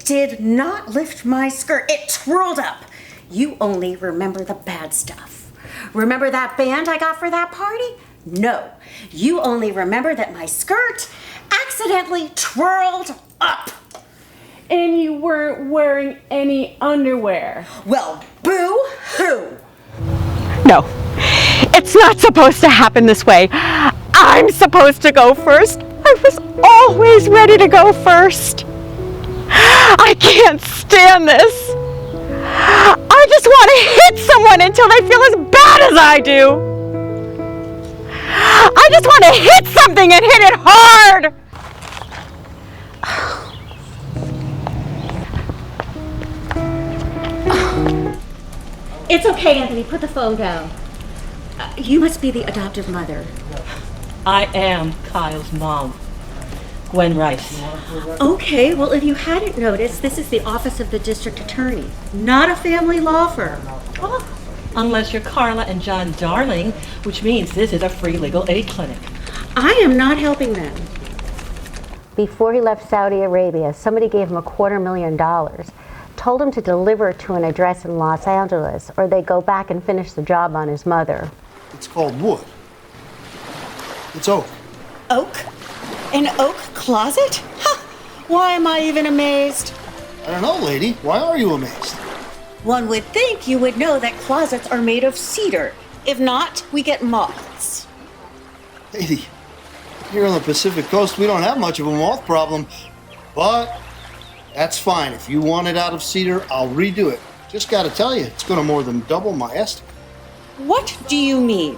did not lift my skirt. It twirled up. You only remember the bad stuff. Remember that band I got for that party? No. You only remember that my skirt accidentally twirled up. And you weren't wearing any underwear. Well, boo-hoo. No, it's not supposed to happen this way. I'm supposed to go first. I was always ready to go first. I can't stand this. I just want to hit someone until they feel as bad as I do. I just want to hit something and hit it hard. It's okay, Anthony. Put the phone down. You must be the adoptive mother. I am Kyle's mom, Gwen Rice. Okay, well, if you hadn't noticed, this is the office of the district attorney, not a family law firm. Oh, unless you're Carla and John Darling, which means this is a free legal aid clinic. I am not helping them. Before he left Saudi Arabia, somebody gave him $250,000, told him to deliver it to an address in Los Angeles, or they'd go back and finish the job on his mother. It's called wood. It's oak. Oak? An oak closet? Huh. Why am I even amazed? I don't know, lady. Why are you amazed? One would think you would know that closets are made of cedar. If not, we get moths. Lady, here on the Pacific Coast, we don't have much of a moth problem. But that's fine. If you want it out of cedar, I'll redo it. Just gotta tell you, it's gonna more than double my estimate. What do you mean?